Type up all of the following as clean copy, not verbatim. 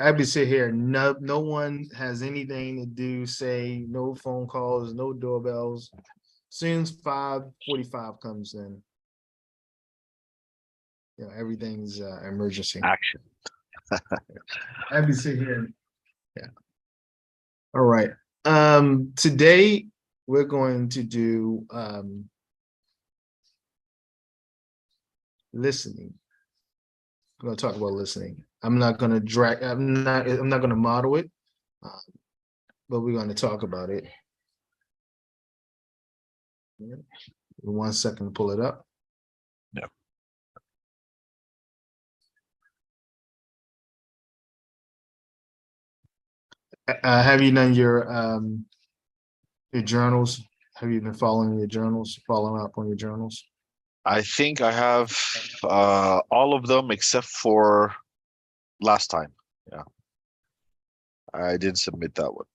I be sit here. No one has anything to do. Say no phone calls, no doorbells. Soon as 5:45 comes in, everything's emergency. Action. I be sit here. Yeah. All right. Today we're going to do listening. We're going to talk about listening. I'm not going to drag. I'm not going to model it, uh, but we're going to talk about it. Yeah. 1 second to pull it up. Yeah. Have you done your journals? Have you been following your journals? Following up on your journals? I think I have all of them except for last time. Yeah, I did submit that one.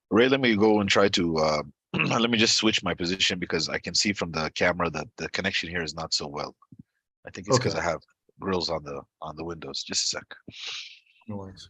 Ray, let me go and try to let me just switch my position because I can see from the camera that the connection here is not so well. I think it's because Okay. I have grills on the windows. Just a sec. No worries.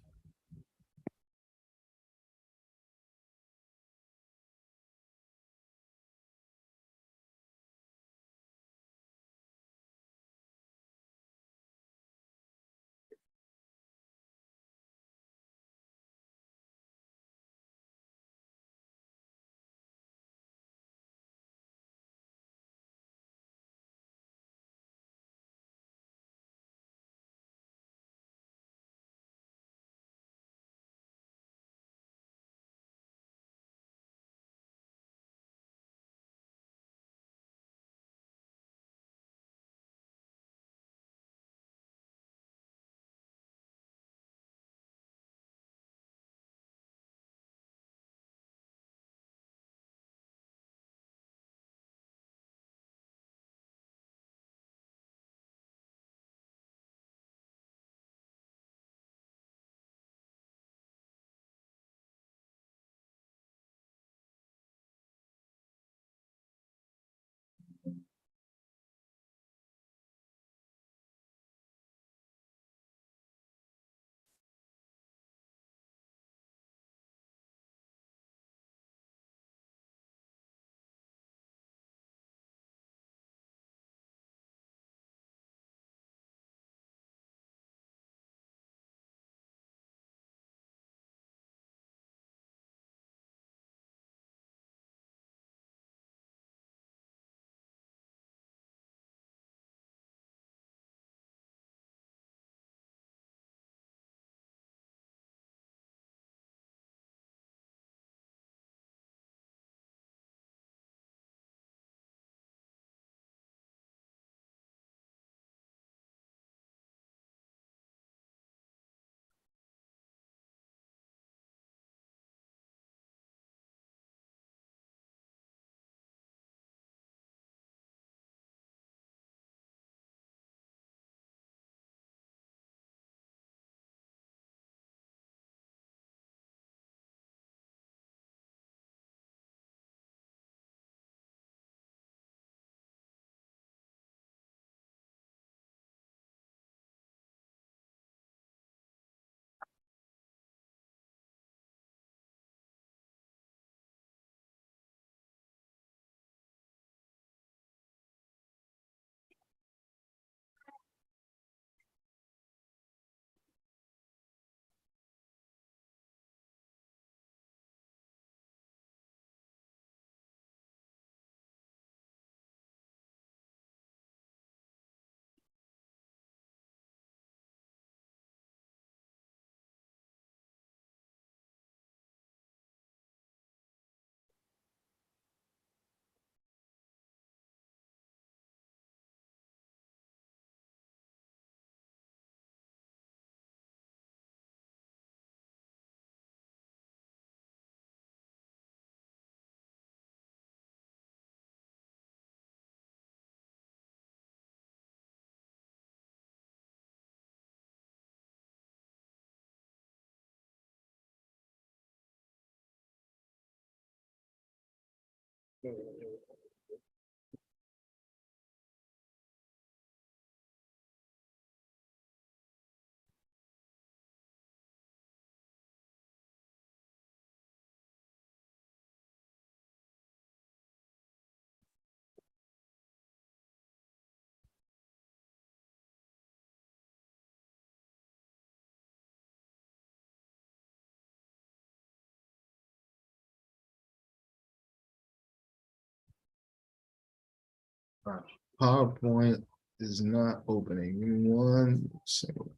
PowerPoint is not opening. Give me 1 second.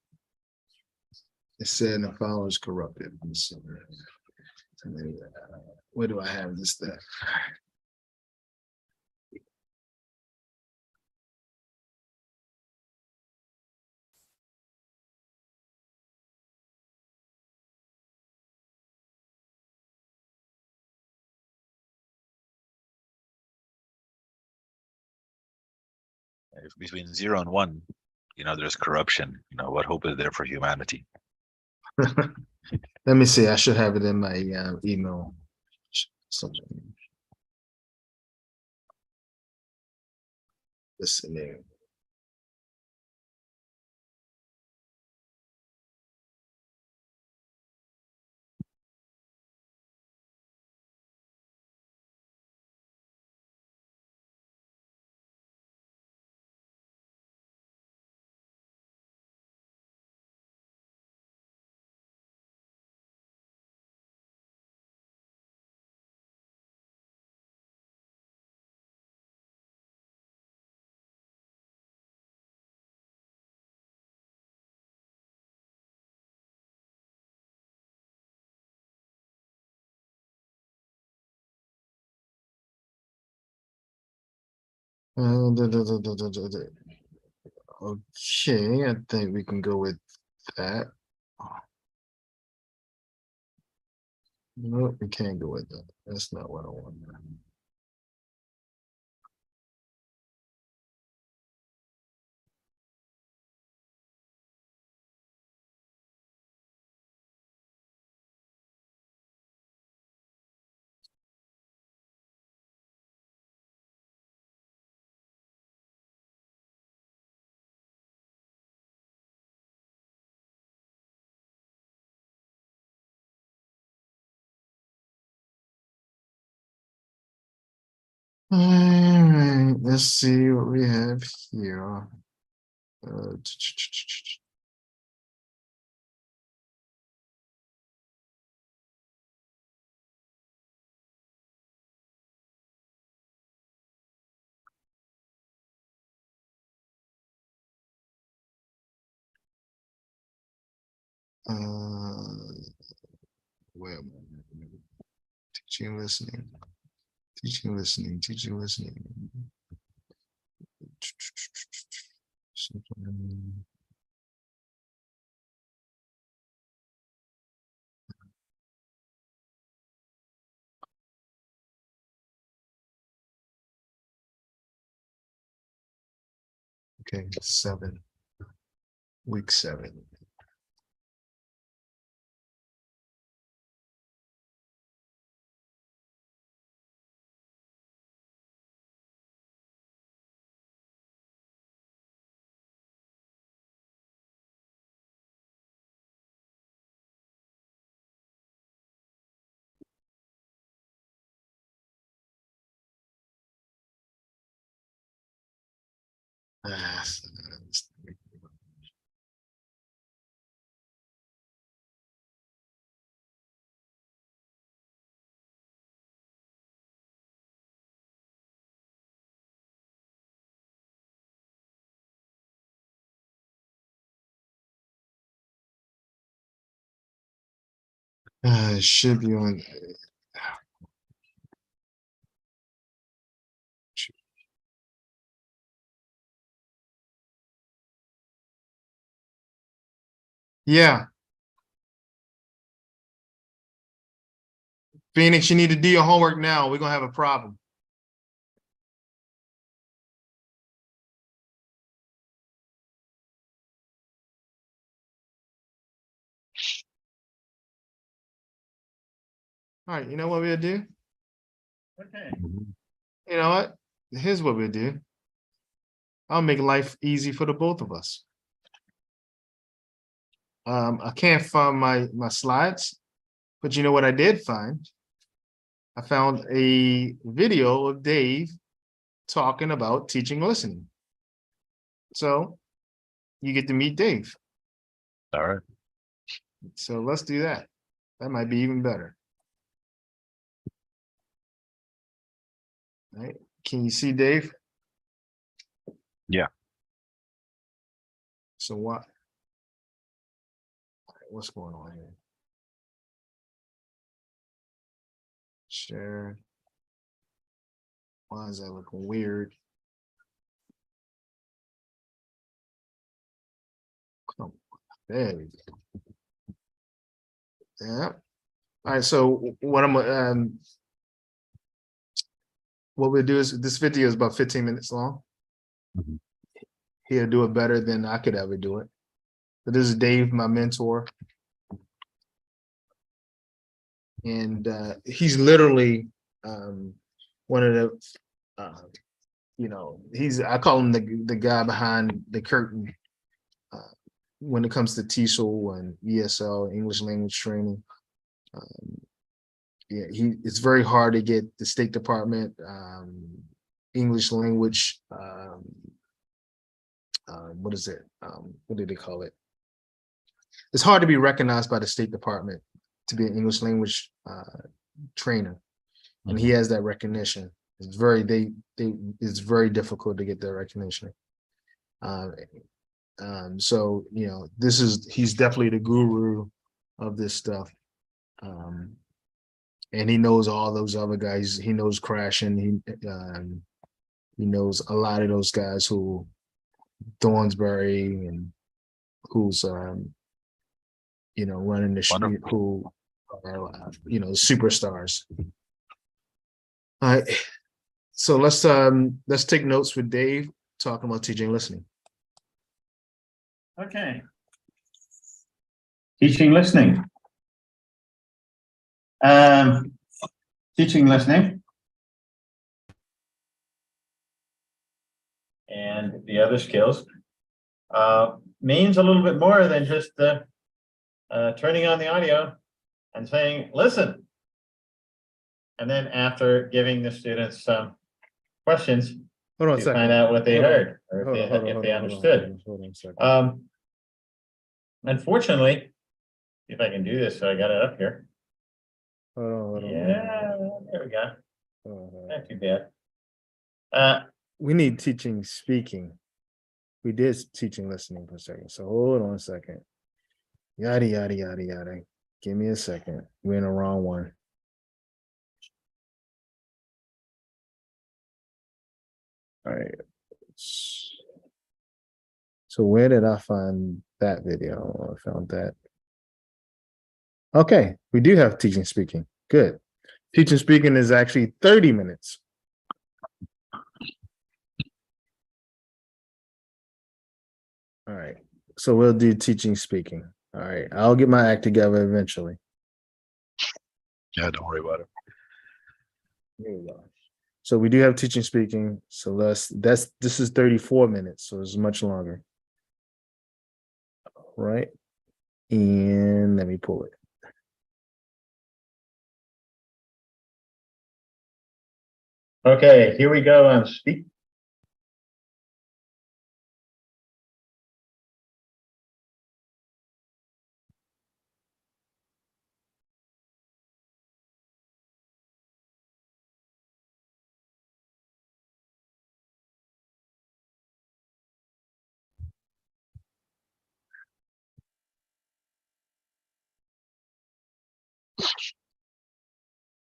It said the file is corrupted. Let me see. Where do I have this stuff? If between 0 and 1, there's corruption. What hope is there for humanity? Let me see. I should have it in my email. Something. Listening. Okay, I think we can go with that. No, we can't go with that. That's not what I want. All right, let's see what we have here. Uh, where am I? Teaching, listening, teaching, listening, teaching, listening. Okay, 7. Week 7. It should be on. Yeah, Phoenix, you need to do your homework now. We're gonna have a problem. All right, you know what we'll do? Okay. Mhm. You know what? Here's what we'll do. I'll make life easy for the both of us. I can't find my slides, but you know what I did find? I found a video of Dave talking about teaching listening. So you get to meet Dave. All right. So let's do that. That might be even better. All right. Can you see Dave? Yeah. So what? What's going on here? Share. Why is that looking weird? Come on. There we go. Yeah. All right. So what what we'll do is this video is about 15 minutes long. Mhm. He'll do it better than I could ever do it. But this is Dave, my mentor. And he's literally one of the I call him the guy behind the curtain when it comes to TESOL and ESL, English language training. Yeah, it's very hard to get the State Department English language. What is it? What do they call it? It's hard to be recognized by the State Department to be an English language trainer, and he has that recognition. It's it's very difficult to get that recognition. So he's definitely the guru of this stuff. And he knows all those other guys. He knows Crashing. He knows a lot of those guys who Thornsberry and who's running the Wonderful. who are superstars. All right. So let's take notes with Dave talking about teaching listening. Okay. Teaching listening. Teaching listening. And the other skills means a little bit more than just turning on the audio and saying, listen. And then after giving the students some questions Hold on a to second. find out what they Hold on. heard or if they understood. Hold on a second. Unfortunately, if I can do this, so I got it up here. Hold on. Yeah, there we go. Not too bad. We need teaching speaking. We did teaching listening for a second. So hold on a second. Yada yada yada yada. Give me a second. We're in the wrong one. All right. So where did I find that video? I found that. Okay, we do have teaching speaking. Good. Teaching speaking is actually 30 minutes. All right. So we'll do teaching speaking. All right. I'll get my act together eventually. Yeah, don't worry about it. Here we go. So we do have teaching speaking. So this is 34 minutes, so it's much longer. All right. And let me pull it. Okay, here we go on speak.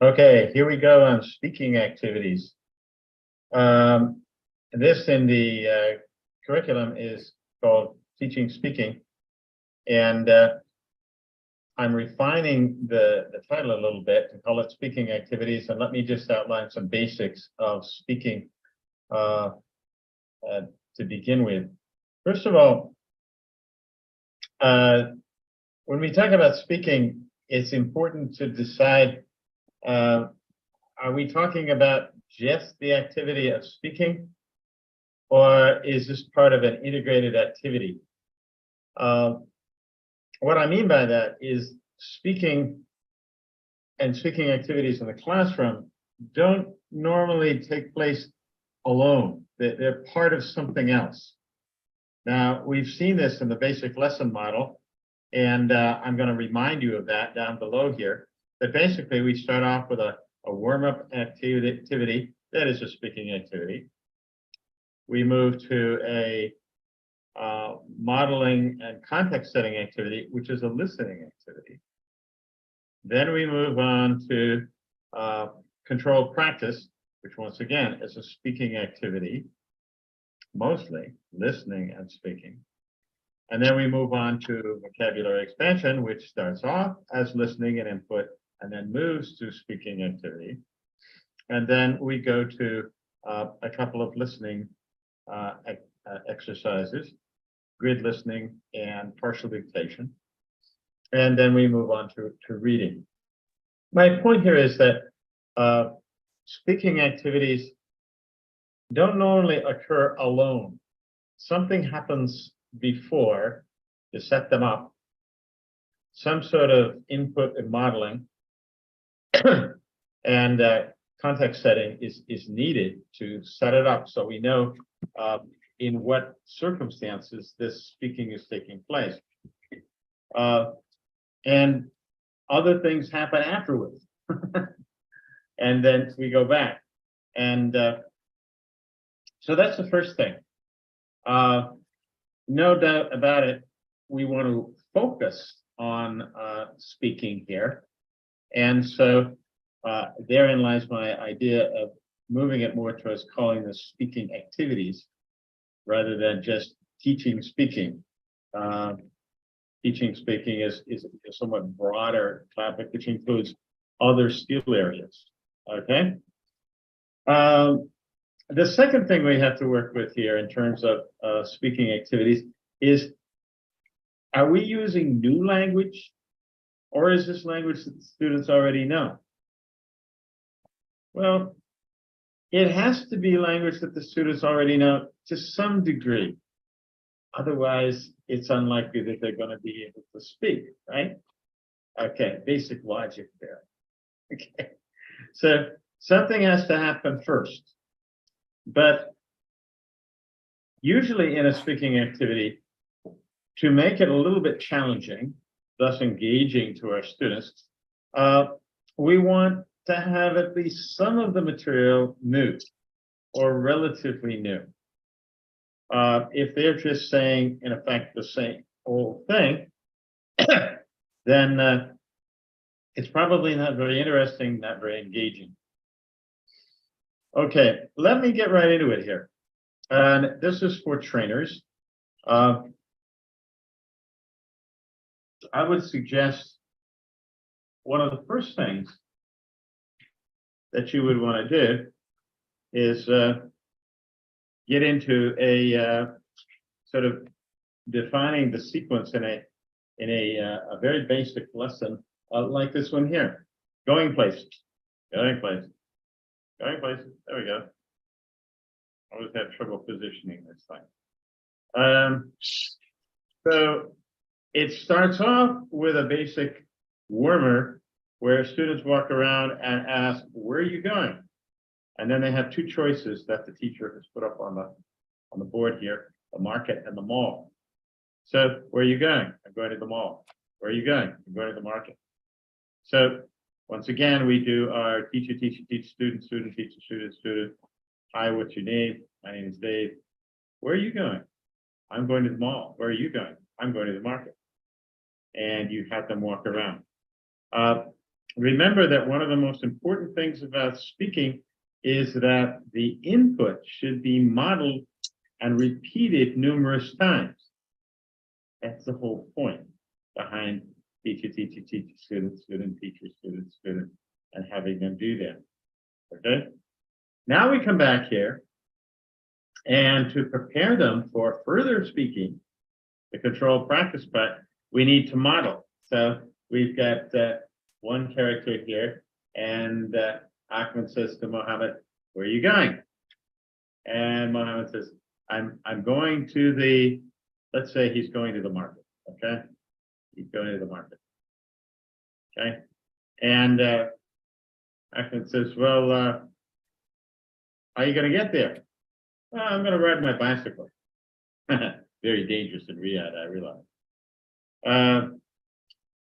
Okay, here we go on speaking activities. This in the curriculum is called teaching speaking, and I'm refining the title a little bit to call it speaking activities. And let me just outline some basics of speaking to begin with. First of all, when we talk about speaking, it's important to decide, are we talking about just the activity of speaking, or is this part of an integrated activity? What I mean by that is speaking and speaking activities in the classroom don't normally take place alone. They're part of something else. Now, we've seen this in the basic lesson model, and I'm going to remind you of that down below here, that basically we start off with a warm-up activity, that is a speaking activity. We move to a modeling and context setting activity, which is a listening activity. Then we move on to controlled practice, which once again is a speaking activity, mostly listening and speaking. And then we move on to vocabulary expansion, which starts off as listening and input, and then moves to speaking activity. And then we go to a couple of listening exercises, grid listening and partial dictation. And then we move on to reading. My point here is that speaking activities don't normally occur alone. Something happens before to set them up, some sort of input and modeling, and context setting is needed to set it up so we know in what circumstances this speaking is taking place. And other things happen afterwards. And then we go back. And so that's the first thing. No doubt about it, we want to focus on speaking here. And so therein lies my idea of moving it more towards calling this speaking activities rather than just teaching speaking. Teaching speaking is a somewhat broader topic, which includes other skill areas. Okay. The second thing we have to work with here in terms of speaking activities is, are we using new language, or is this language that the students already know? Well, it has to be language that the students already know to some degree. Otherwise, it's unlikely that they're going to be able to speak, right? Okay, basic logic there. Okay, so something has to happen first. But usually in a speaking activity, to make it a little bit challenging, thus engaging to our students, we want to have at least some of the material new or relatively new. If they're just saying, in effect, the same old thing, then it's probably not very interesting, not very engaging. Okay, let me get right into it here. And this is for trainers. I would suggest one of the first things that you would want to do is get into a sort of defining the sequence in a very basic lesson like this one here. Going places, going places, going places. There we go. I always have trouble positioning this thing. So it starts off with a basic warmer where students walk around and ask, where are you going? And then they have two choices that the teacher has put up on the board here, the market and the mall. So where are you going? I'm going to the mall. Where are you going? I'm going to the market. So once again, we do our teacher, teacher, teacher, student, student, teacher, student, student. Hi, what's your name? My name is Dave. Where are you going? I'm going to the mall. Where are you going? I'm going to the market. And you have them walk around. Remember that one of the most important things about speaking is that the input should be modeled and repeated numerous times. That's the whole point behind teacher, teacher, teacher, student, student, teacher, student, student, and having them do that. Okay? Now we come back here, and to prepare them for further speaking, the controlled practice part, we need to model. So we've got one character here, and Ahmed says to Mohammed, where are you going? And Mohammed says, I'm going to the, let's say he's going to the market, okay? He's going to the market, okay? And Ahmed says, well, how are you going to get there? Well, I'm going to ride my bicycle. Very dangerous in Riyadh, I realize.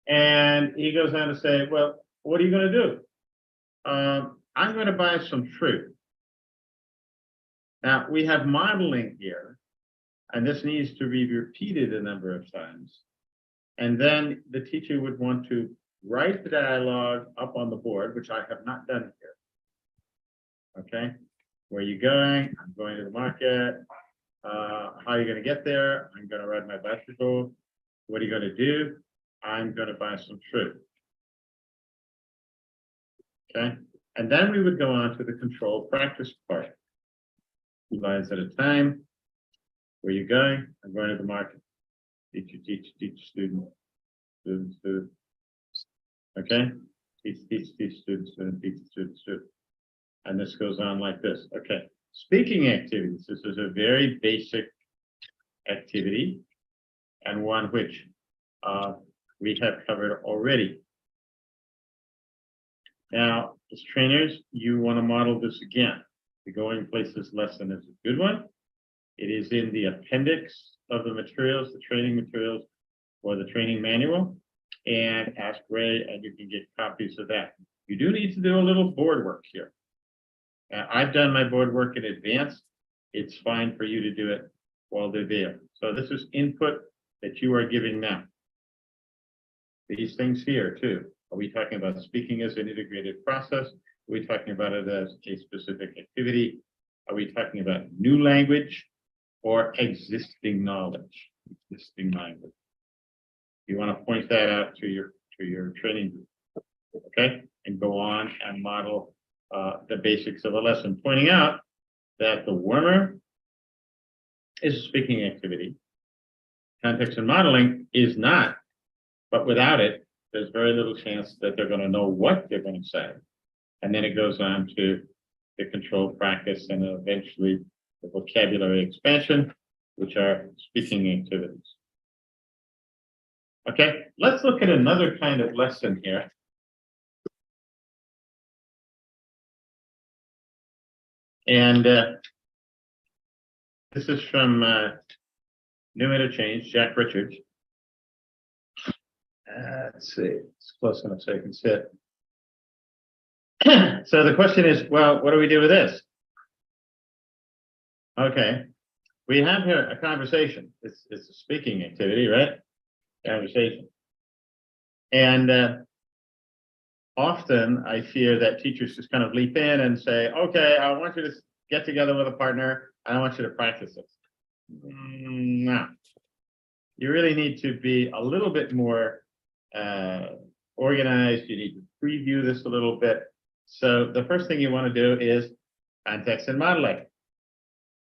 And he goes on to say, well, what are you going to do? I'm going to buy some fruit. Now, we have modeling here, and this needs to be repeated a number of times. And then the teacher would want to write the dialogue up on the board, which I have not done here. Okay, where are you going? I'm going to the market. How are you going to get there? I'm going to ride my bicycle. What are you going to do? I'm going to buy some fruit. Okay, and then we would go on to the control practice part. 2 lines at a time. Where are you going? I'm going to the market. Teacher, teach, teach, student, student, student. Okay, teach, teach, teach, student, student, teach, student, student. And this goes on like this. Okay, speaking activities. This is a very basic activity and one which we have covered already. Now, as trainers, you want to model this again. The Going Places lesson is a good one. It is in the appendix of the materials, the training materials or the training manual. And ask Ray, and you can get copies of that. You do need to do a little board work here. I've done my board work in advance. It's fine for you to do it while they're there. So this is input that you are giving them. These things here too. Are we talking about speaking as an integrated process? Are we talking about it as a specific activity? Are we talking about new language or existing knowledge? Existing language. You want to point that out to your training group, okay? And go on and model the basics of a lesson, pointing out that the warmer is a speaking activity. Context and modeling is not, but without it, there's very little chance that they're going to know what they're going to say. And then it goes on to the control practice and eventually the vocabulary expansion, which are speaking activities. Okay, let's look at another kind of lesson here. And this is from New Interchange, Jack Richards. Let's see, it's close enough so I can sit. So the question is, well, what do we do with this? Okay, we have here a conversation. It's a speaking activity, right? Conversation. And often I fear that teachers just kind of leap in and say, okay, I want you to get together with a partner and I want you to practice this. No, you really need to be a little bit more organized. You need to preview this a little bit. So the first thing you want to do is context and modeling.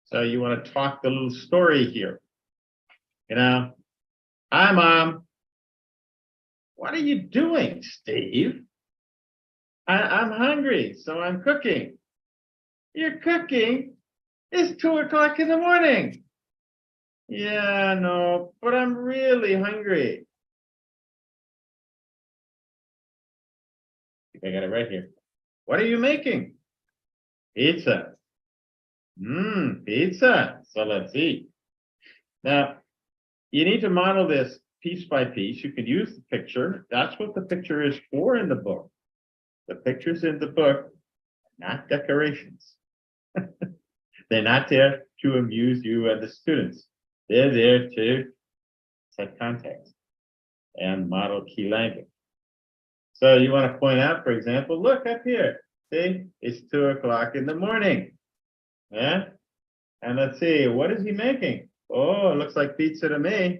So you want to talk the little story here. You know, hi, Mom. What are you doing, Steve? I'm hungry, so I'm cooking. You're cooking? It's 2 o'clock in the morning. Yeah, no, but I'm really hungry. I got it right here. What are you making? Pizza. Pizza. So let's eat. Now, you need to model this piece by piece. You can use the picture. That's what the picture is for in the book. The pictures in the book, not decorations. They're not there to amuse you and the students. They're there to set context and model key language. So you want to point out, for example, look up here. See, it's 2 o'clock in the morning. Yeah. And let's see, what is he making? Oh, it looks like pizza to me.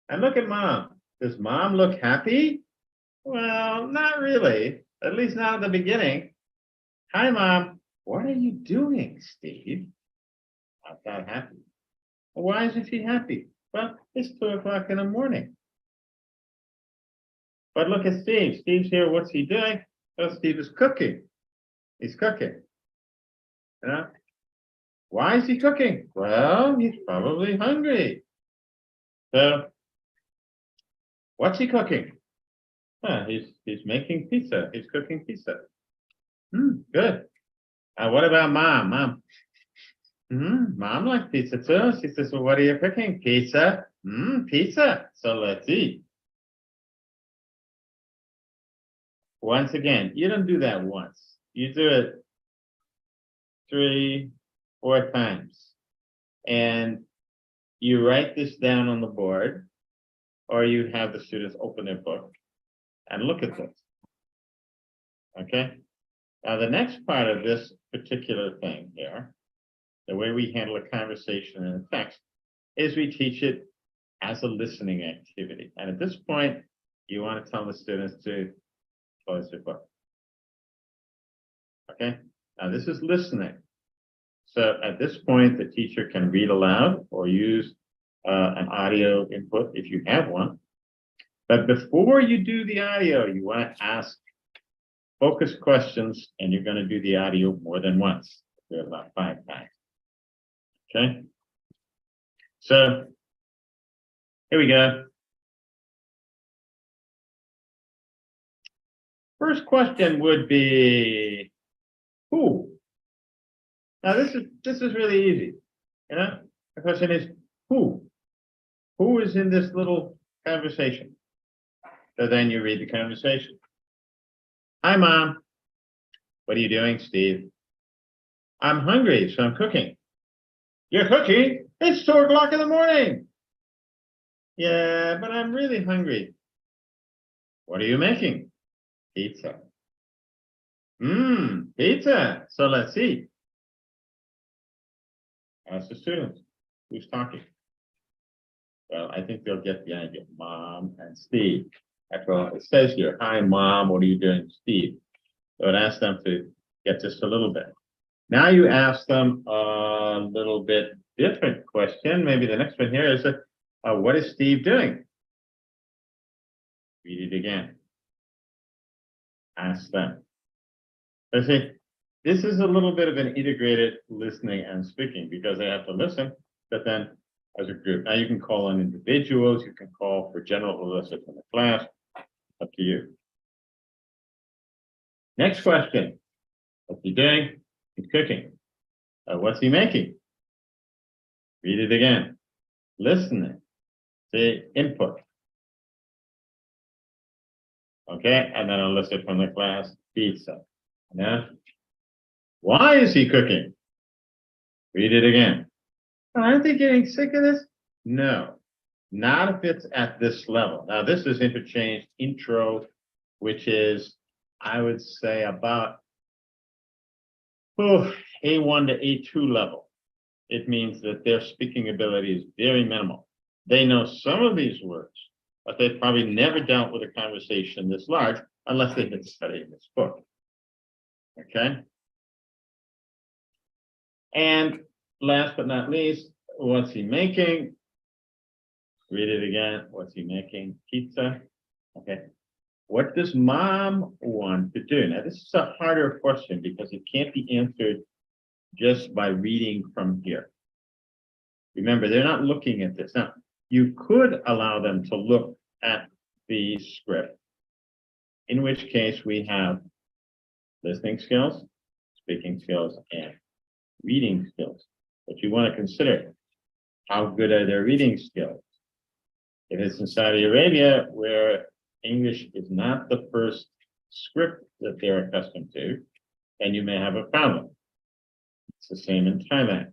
And look at Mom. Does Mom look happy? Well, not really, at least not at the beginning. Hi, Mom. What are you doing, Steve? Not that happy. Why isn't she happy? Well, it's 2 o'clock in the morning. But look at Steve. Steve's here. What's he doing? Well, Steve is cooking. He's cooking. You know? Why is he cooking? Well, he's probably hungry. So, what's he cooking? He's making pizza. He's cooking pizza. Good. What about mom? Mom likes pizza too. She says, well, what are you cooking? Pizza. Pizza. So let's eat. Once again, you don't do that once. You do it 3, 4 times. And you write this down on the board, or you have the students open their book and look at this. Okay? Now, the next part of this particular thing here, the way we handle a conversation in a text, is we teach it as a listening activity. And at this point, you want to tell the students to close their book. Okay? Now, this is listening. So at this point, the teacher can read aloud or use an audio input if you have one. But before you do the audio, you want to ask focused questions, and you're going to do the audio more than once. Do it about 5 times. Okay? So here we go. First question would be, who? Now this is really easy. You know, the question is who? Who is in this little conversation? So then you read the conversation. Hi, Mom. What are you doing, Steve? I'm hungry, so I'm cooking. You're cooking? It's 2 o'clock in the morning. Yeah, but I'm really hungry. What are you making? Pizza. Pizza. So let's see. Ask the students. Who's talking? Well, I think they'll get the idea. Mom and Steve. After all, it says here, hi, Mom, what are you doing, Steve? So I'd ask them to get just a little bit. Now you ask them a little bit different question. Maybe the next one here is, what is Steve doing? Read it again. Ask them. So see, this is a little bit of an integrated listening and speaking because they have to listen, but then as a group. Now you can call on individuals, you can call for general listeners in the class, up to you. Next question. What's he doing? He's cooking. What's he making? Read it again. Listening. Say input. Okay, and then I'll listen from the class. Pizza. Yeah. Why is he cooking? Read it again. Aren't they getting sick of this? No, not if it's at this level. Now, this is interchange intro, which is, I would say, about A1 to A2 level. It means that their speaking ability is very minimal. They know some of these words, but they've probably never dealt with a conversation this large unless they've been studying this book. Okay? And last but not least, what's he making? Read it again. What's he making? Pizza. Okay. What does Mom want to do? Now, this is a harder question because it can't be answered just by reading from here. Remember, they're not looking at this. Now, you could allow them to look at the script, in which case we have listening skills, speaking skills, and reading skills. But you want to consider how good are their reading skills. If it's in Saudi Arabia, where English is not the first script that they're accustomed to, then you may have a problem. It's the same in Thailand.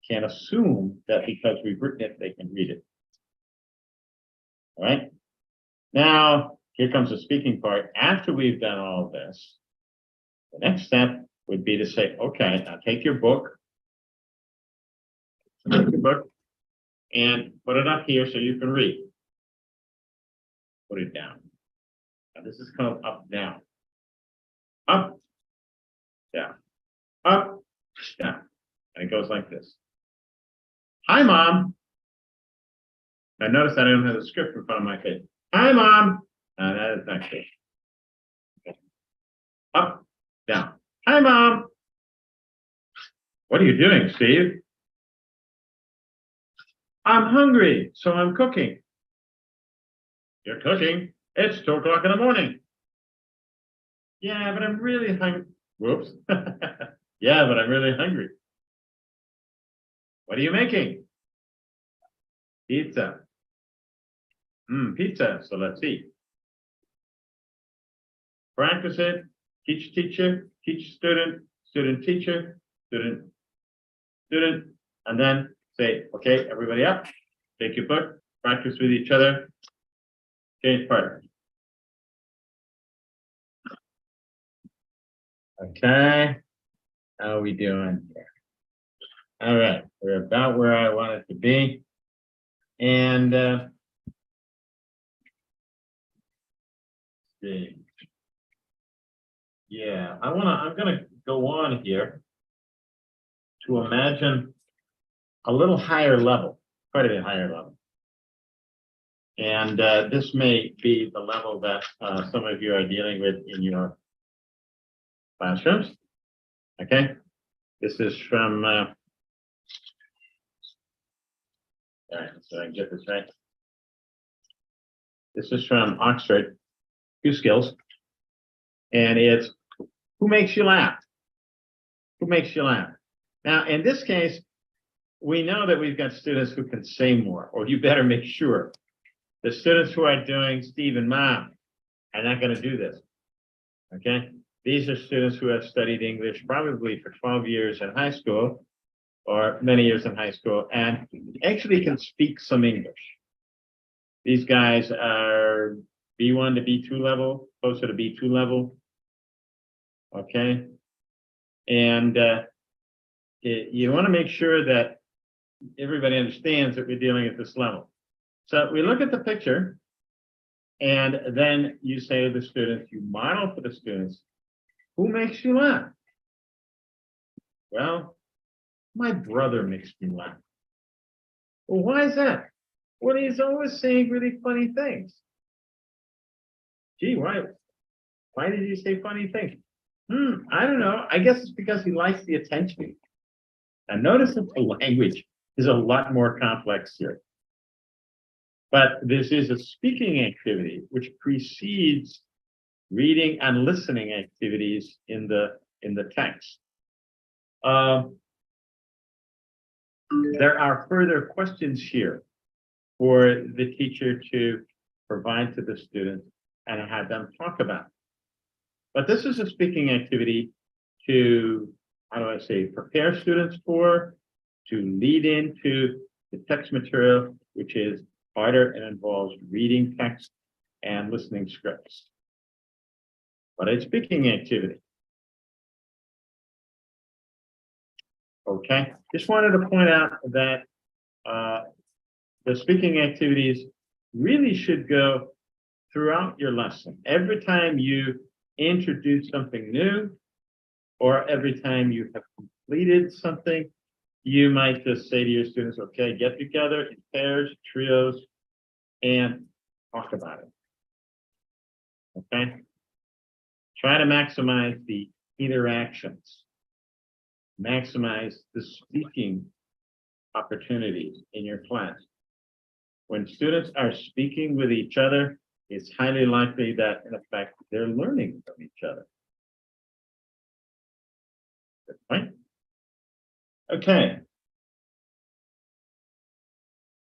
Can't assume that because we've written it, they can read it. All right? Now, here comes the speaking part. After we've done all of this, the next step would be to say, okay, now take your book, and put it up here so you can read. Put it down. Now, this is called up, down. Up, down. Up, down. And it goes like this. Hi, Mom. Now, notice I don't have the script in front of my face. Hi, Mom. Now, that is not good. Okay. Up, down. Hi, Mom. What are you doing, Steve? I'm hungry, so I'm cooking. You're cooking? It's 2 o'clock in the morning. Yeah, but I'm really hungry. Whoops. Yeah, but I'm really hungry. What are you making? Pizza. Pizza. So let's eat. Practice it. Teach teacher, teach student, student teacher, student, student, and then say, okay, everybody up, take your book, practice with each other, change partners. Okay, how are we doing here? All right, we're about where I wanted to be. And see. Yeah, I'm gonna go on here to imagine a little higher level, quite a bit higher level. And this may be the level that some of you are dealing with in your classrooms. Okay, this is from, all right, so I can get this right. This is from Oxford, 2 skills. And it's, who makes you laugh? Who makes you laugh? Now, in this case, we know that we've got students who can say more, or you better make sure. The students who are doing Steve and Mom are not going to do this. Okay? These are students who have studied English probably for 12 years in high school, or many years in high school, and actually can speak some English. These guys are B1 to B2 level, closer to B2 level. Okay? And you want to make sure that everybody understands that we're dealing at this level. So we look at the picture, and then you say to the students, you model for the students, who makes you laugh? Well, my brother makes me laugh. Well, why is that? Well, he's always saying really funny things. Gee, why did you say funny things? I don't know. I guess it's because he likes the attention. And notice that the language is a lot more complex here. But this is a speaking activity which precedes reading and listening activities in the text. There are further questions here for the teacher to provide to the student and have them talk about. But this is a speaking activity to, how do I say, prepare students for, to lead into the text material, which is harder and involves reading text and listening scripts. But a speaking activity. Okay, just wanted to point out that the speaking activities really should go throughout your lesson. Every time you introduce something new, or every time you have completed something, you might just say to your students, okay, get together in pairs, trios, and talk about it. Okay? Try to maximize the interactions. Maximize the speaking opportunities in your class. When students are speaking with each other, it's highly likely that, in effect, they're learning from each other. Good point. Okay.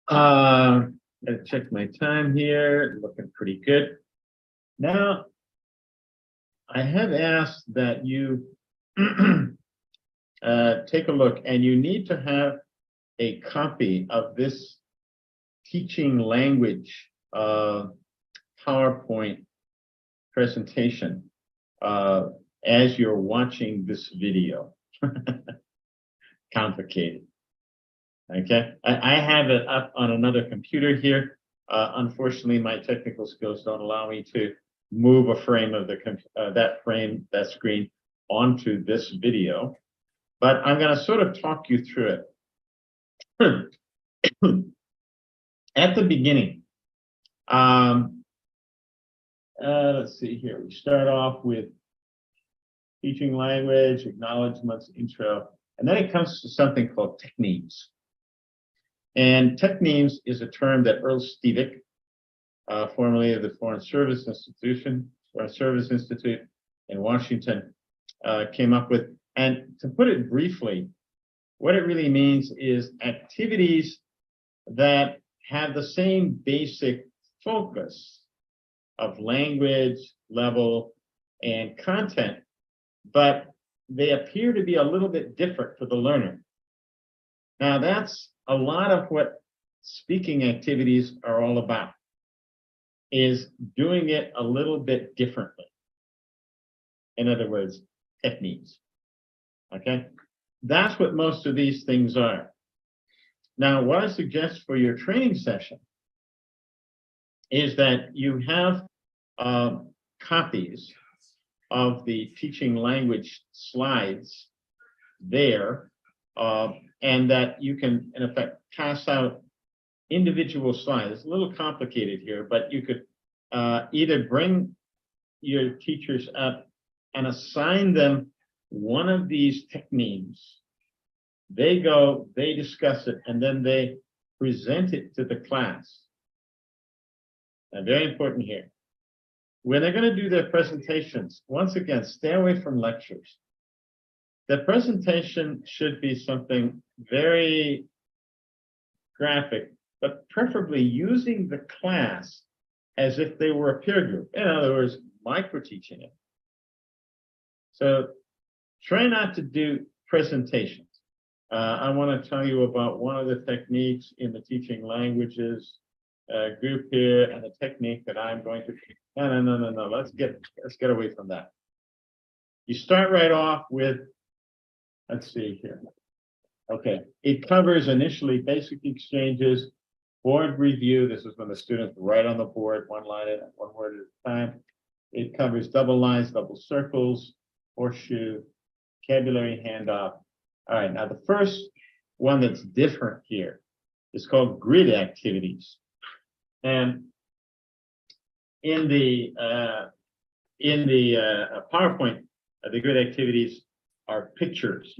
Let's check my time here. Looking pretty good. Now, I have asked that you take a look, and you need to have a copy of this teaching language PowerPoint presentation as you're watching this video. Complicated. Okay, I have it up on another computer here. Unfortunately, my technical skills don't allow me to move a frame of that screen onto this video, but I'm going to sort of talk you through it. At the beginning, let's see here. We start off with teaching language, acknowledgements, intro, And then it comes to something called techniques. And techniques is a term that Earl Stevick, formerly of the Foreign Service Institute in Washington, came up with. And to put it briefly, what it really means is activities that have the same basic focus of language, level, and content, but they appear to be a little bit different for the learner. Now, that's a lot of what speaking activities are all about, is doing it a little bit differently. In other words, techniques. Okay? That's what most of these things are. Now, what I suggest for your training session is that you have copies of the teaching language slides there, and that you can, in effect, pass out individual slides. It's a little complicated here, but you could either bring your teachers up and assign them one of these techniques. They go, they discuss it, and then they present it to the class. Now, very important here. When they're going to do their presentations, once again, stay away from lectures. The presentation should be something very graphic, but preferably using the class as if they were a peer group. In other words, micro-teaching it. So try not to do presentations. I want to tell you about one of the techniques in the teaching languages group here, and the technique that I'm going to. No. Let's get away from that. You start right off with, let's see here. Okay, it covers initially basic exchanges, board review. This is when the students write on the board, one line at one word at a time. It covers double lines, double circles, horseshoe, vocabulary handoff. All right, now the first one that's different here is called grid activities. And in the PowerPoint, the grid activities are pictures.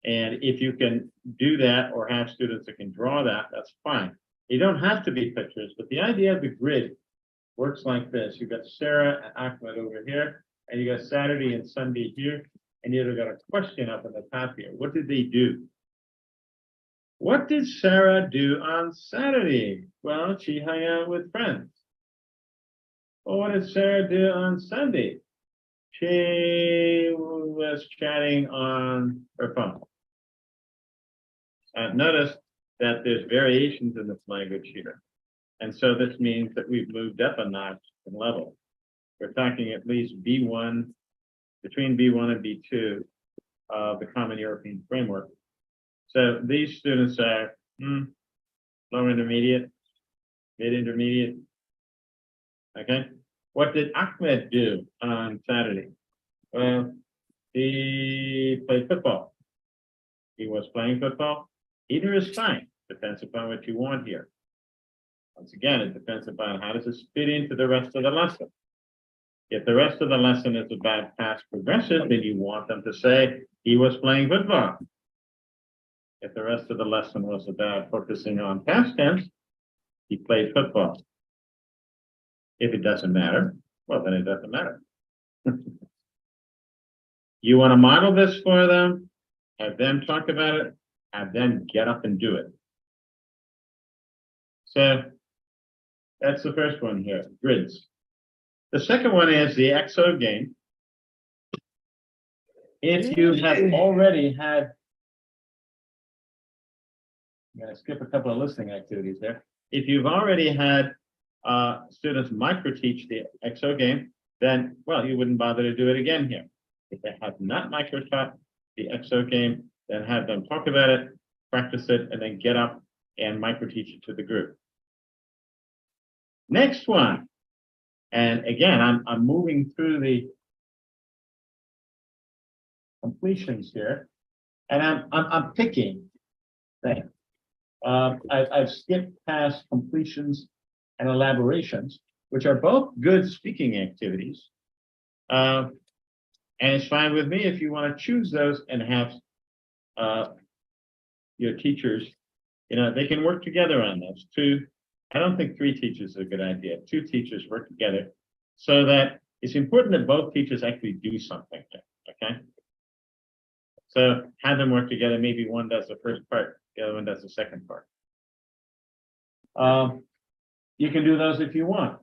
And if you can do that or have students that can draw that, that's fine. You don't have to be pictures, but the idea of the grid works like this. You've got Sarah and Ahmed over here, and you got Saturday and Sunday here, and you've got a question up at the top here. What did they do? What did Sarah do on Saturday? Well, she hung out with friends. Well, what did Sarah do on Sunday? She was chatting on her phone. Notice that there's variations in this language here. And so this means that we've moved up a notch in level. We're talking at least B1, between B1 and B2 of the Common European Framework. So these students are lower intermediate, mid intermediate. Okay. What did Ahmed do on Saturday? Well, he played football. He was playing football. Either is fine. Depends upon what you want here. Once again, it depends upon how does this fit into the rest of the lesson. If the rest of the lesson is about past progressive, then you want them to say he was playing football. If the rest of the lesson was about focusing on past tense, he played football. If it doesn't matter, well, then it doesn't matter. You want to model this for them, have them talk about it, have them get up and do it. So that's the first one here, grids. The second one is the XO game. If you have already had, I'm going to skip a couple of listening activities there. If you've already had students micro-teach the XO game, then, well, you wouldn't bother to do it again here. If they have not micro-taught the XO game, then have them talk about it, practice it, and then get up and micro-teach it to the group. Next one, and again, I'm moving through the completions here, and I'm picking things. I've skipped past completions and elaborations, which are both good speaking activities. And it's fine with me if you want to choose those and have your teachers, they can work together on this. I don't think 3 teachers is a good idea. 2 teachers work together so that it's important that both teachers actually do something here, okay? So have them work together. Maybe one does the first part, the other one does the second part. You can do those if you want.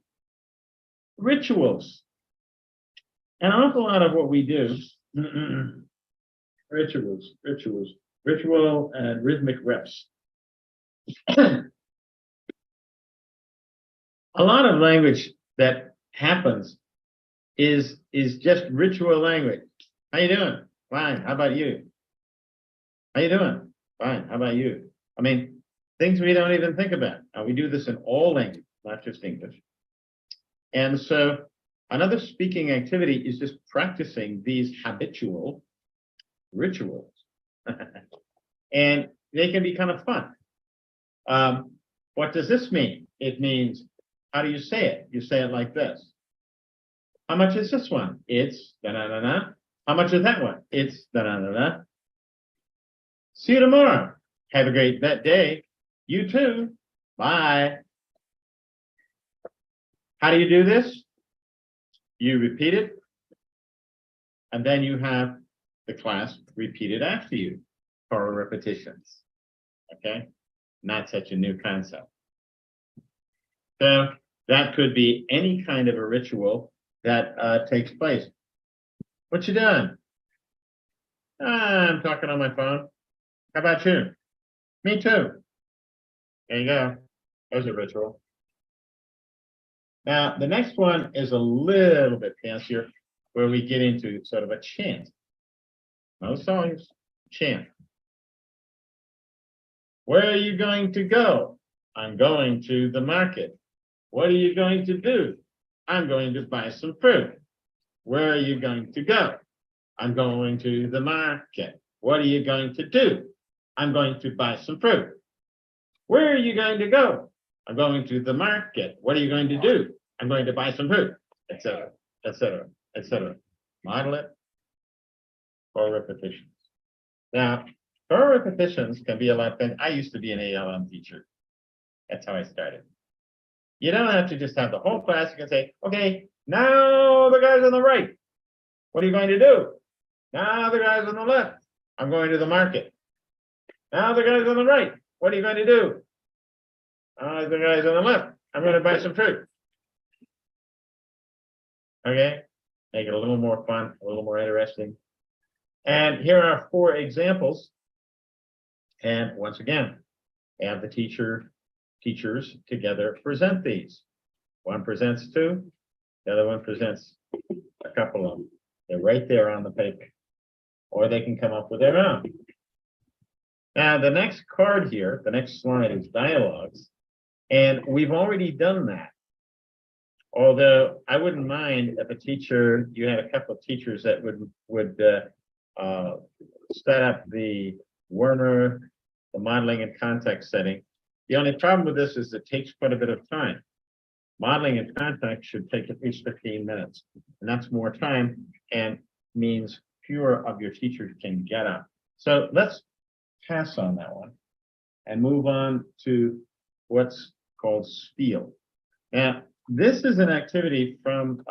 Rituals. An awful lot of what we do, ritual and rhythmic reps. A lot of language that happens is just ritual language. How you doing? Fine. How about you? How you doing? Fine. How about you? I mean, things we don't even think about. And we do this in all languages, not just English. And so another speaking activity is just practicing these habitual rituals. And they can be kind of fun. What does this mean? It means, how do you say it? You say it like this. How much is this one? It's da-da-da-da. How much is that one? It's da-da-da-da. See you tomorrow. Have a great day. You too. Bye. How do you do this? You repeat it, and then you have the class repeat it after you for repetitions. Okay? Not such a new concept. So that could be any kind of a ritual that takes place. What you doing? I'm talking on my phone. How about you? Me too. There you go. There's a ritual. Now, the next one is a little bit fancier, where we get into sort of a chant. No songs, chant. Where are you going to go? I'm going to the market. What are you going to do? I'm going to buy some fruit. Where are you going to go? I'm going to the market. What are you going to do? I'm going to buy some fruit. Where are you going to go? I'm going to the market. What are you going to do? I'm going to buy some fruit, etc., etc., etc. Model it for repetitions. Now, for repetitions can be a lot of things. I used to be an ALM teacher. That's how I started. You don't have to just have the whole class. You can say, okay, now the guys on the right. What are you going to do? Now the guys on the left. I'm going to the market. Now the guys on the right. What are you going to do? The guys on the left. I'm going to buy some fruit. Okay, make it a little more fun, a little more interesting. And here are 4 examples. And once again, have the teachers together present these. One presents 2, the other one presents a couple of them. They're right there on the paper, or they can come up with their own. Now, the next card here, the next slide is dialogues, and we've already done that. Although I wouldn't mind if a teacher, you had a couple of teachers that would set up the Werner, the modeling and context setting. The only problem with this is it takes quite a bit of time. Modeling and context should take at least 15 minutes, and that's more time and means fewer of your teachers can get up. So let's pass on that one and move on to what's called spiel. Now, this is an activity from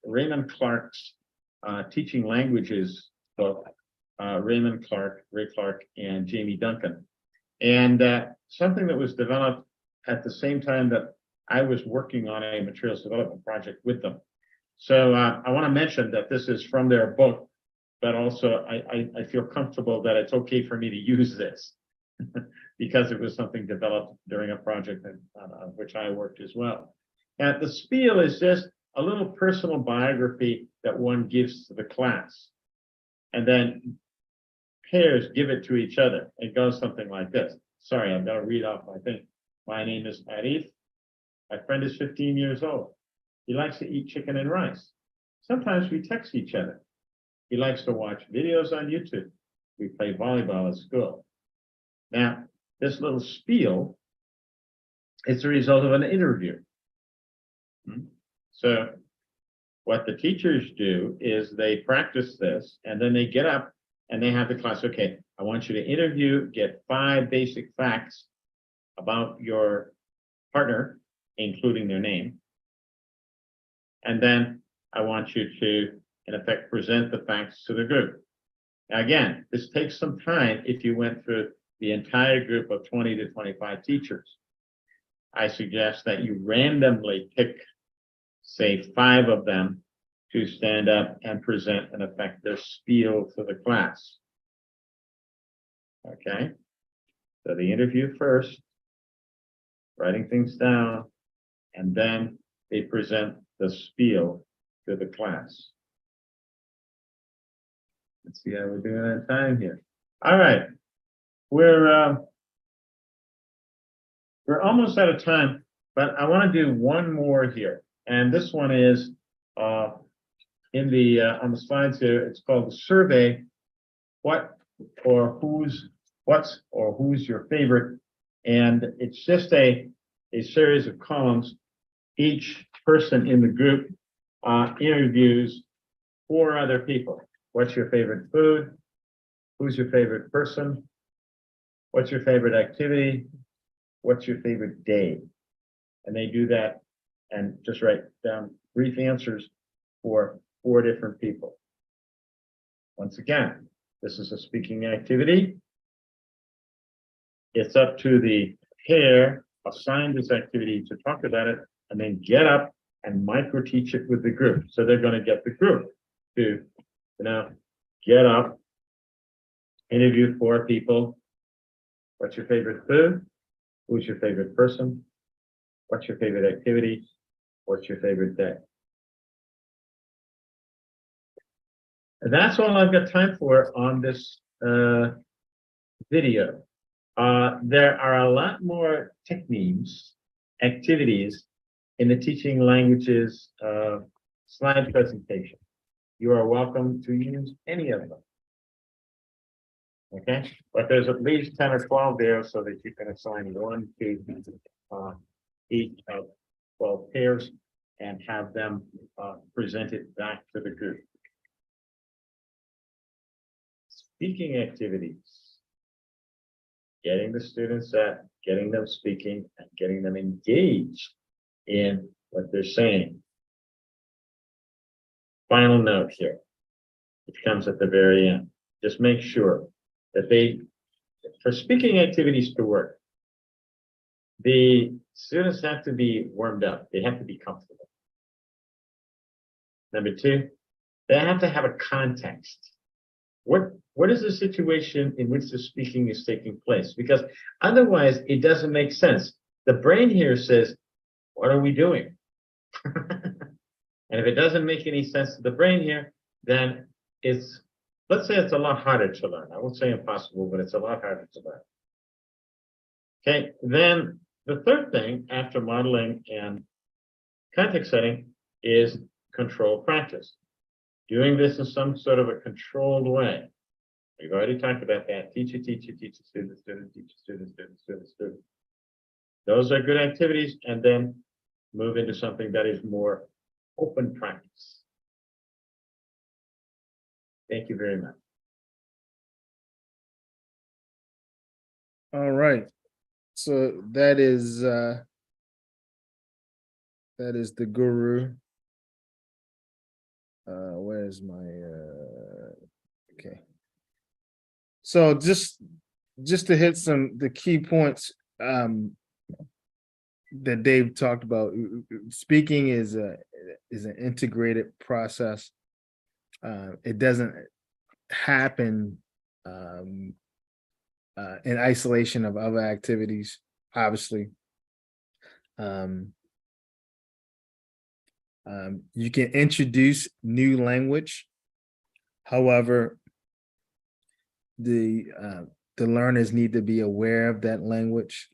Raymond Clark's Teaching Languages book, Raymond Clark, Ray Clark, and Jamie Duncan. And something that was developed at the same time that I was working on a materials development project with them. So I want to mention that this is from their book, but also I feel comfortable that it's okay for me to use this because it was something developed during a project on which I worked as well. And the spiel is just a little personal biography that one gives to the class. And then pairs give it to each other. It goes something like this. Sorry, I've got to read off my thing. My name is Arif. My friend is 15 years old. He likes to eat chicken and rice. Sometimes we text each other. He likes to watch videos on YouTube. We play volleyball at school. Now, this little spiel is the result of an interview. So what the teachers do is they practice this, and then they get up and they have the class, okay, I want you to interview, get 5 basic facts about your partner, including their name. And then I want you to, in effect, present the facts to the group. Now, again, this takes some time if you went through the entire group of 20 to 25 teachers. I suggest that you randomly pick, say, 5 of them to stand up and present, in effect, their spiel to the class. Okay, so the interview first, writing things down, and then they present the spiel to the class. Let's see how we're doing on time here. All right, we're almost out of time, but I want to do one more here, and this one is in the on the slides here. It's called the survey. What's or who's your favorite? And it's just a series of columns. Each person in the group interviews 4 other people. What's your favorite food? Who's your favorite person? What's your favorite activity? What's your favorite day? And they do that and just write down brief answers for 4 different people. Once again, this is a speaking activity. It's up to the pair assigned this activity to talk about it and then get up and micro teach it with the group. So they're going to get the group to, get up, interview 4 people. What's your favorite food? Who's your favorite person? What's your favorite activity? What's your favorite day? And that's all I've got time for on this video. There are a lot more techniques, activities in the teaching languages slide presentation. You are welcome to use any of them. Okay, but there's at least 10 or 12 there so that you can assign 1 to each of 12 pairs and have them present it back to the group. Speaking activities. Getting the students set, getting them speaking, and getting them engaged in what they're saying. Final note here, which comes at the very end. Just make sure that for speaking activities to work, the students have to be warmed up. They have to be comfortable. Number 2, they have to have a context. What is the situation in which the speaking is taking place? Because otherwise, it doesn't make sense. The brain here says, what are we doing? And if it doesn't make any sense to the brain here, then let's say it's a lot harder to learn. I won't say impossible, but it's a lot harder to learn. Okay, then the third thing after modeling and context setting is control practice. Doing this in some sort of a controlled way. We've already talked about that. Teacher, teacher, teacher, student, student, teacher, student, student, student, student. Those are good activities, and then move into something that is more open practice. Thank you very much. All right. So that is the guru. Where's my okay. So just to hit the key points that Dave talked about. Speaking is an integrated process. It doesn't happen in isolation of other activities, obviously. You can introduce new language. However, the learners need to be aware of that language.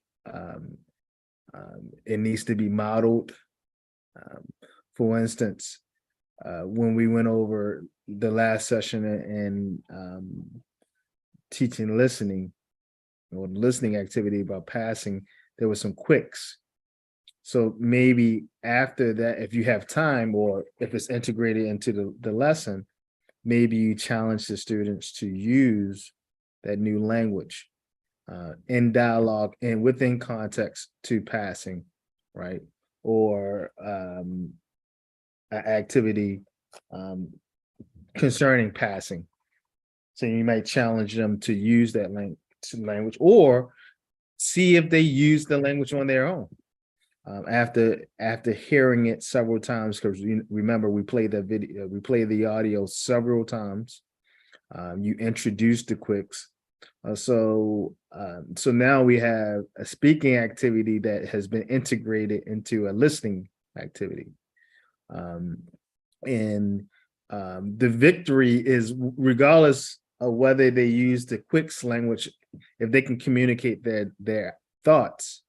It needs to be modeled. For instance, when we went over the last session in teaching listening, or listening activity about passing, there were some quicks. So maybe after that, if you have time, or if it's integrated into the lesson, maybe you challenge the students to use that new language in dialogue and within context to passing, right? Or an activity concerning passing. So you might challenge them to use that language, or see if they use the language on their own. After hearing it several times, because remember we played the video, we played the audio several times. You introduced the quicks, so now we have a speaking activity that has been integrated into a listening activity, and the victory is regardless of whether they use the quicks language, if they can communicate their thoughts.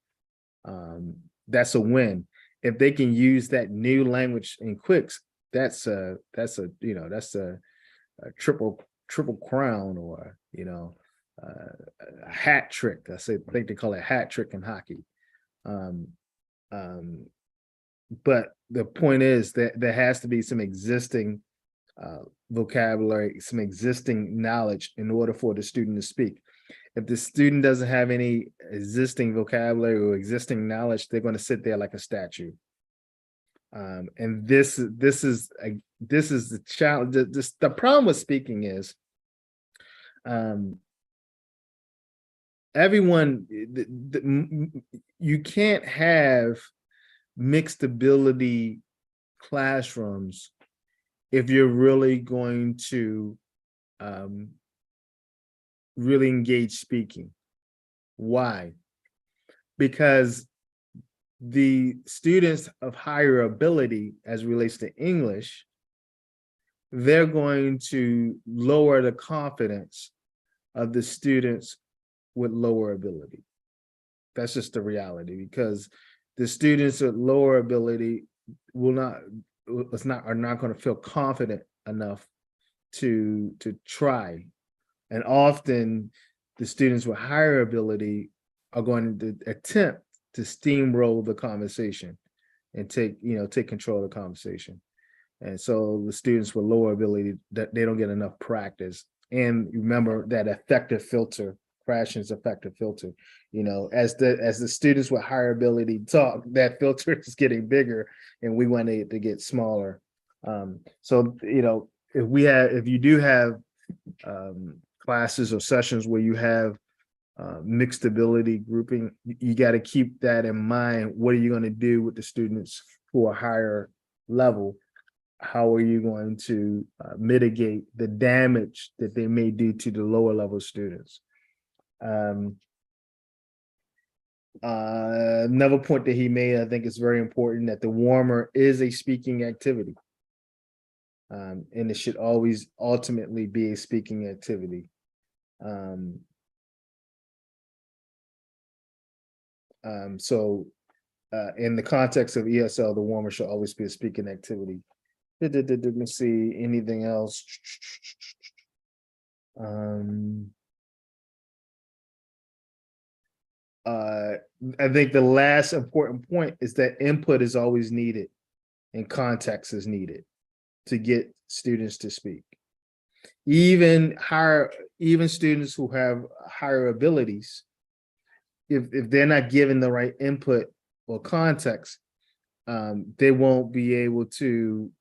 That's a win. If they can use that new language in quicks, that's a triple crown, or a hat trick. I think they call it hat trick in hockey. But the point is that there has to be some existing vocabulary, some existing knowledge in order for the student to speak. If the student doesn't have any existing vocabulary or existing knowledge, they're going to sit there like a statue. And this is the challenge. The problem with speaking is, everyone, you can't have mixed ability classrooms if you're really going to really engage speaking. Why? Because the students of higher ability, as relates to English, they're going to lower the confidence of the students with lower ability. That's just the reality, because the students with lower ability are not going to feel confident enough to try. And often the students with higher ability are going to attempt to steamroll the conversation and take control of the conversation. And so the students with lower ability, that they don't get enough practice. And remember that effective filter, Krashen's effective filter, as the students with higher ability talk, that filter is getting bigger, and we want it to get smaller. So if you do have classes or sessions where you have mixed ability grouping, you got to keep that in mind. What are you going to do with the students who are higher level? How are you going to mitigate the damage that they may do to the lower level students? Another point that he made, I think, is very important, that the warmer is a speaking activity. And it should always ultimately be a speaking activity. So in the context of ESL, the warmer should always be a speaking activity. Let me see anything else. I think the last important point is that input is always needed and context is needed to get students to speak. Even students who have higher abilities, if they're not given the right input or context, they won't be able to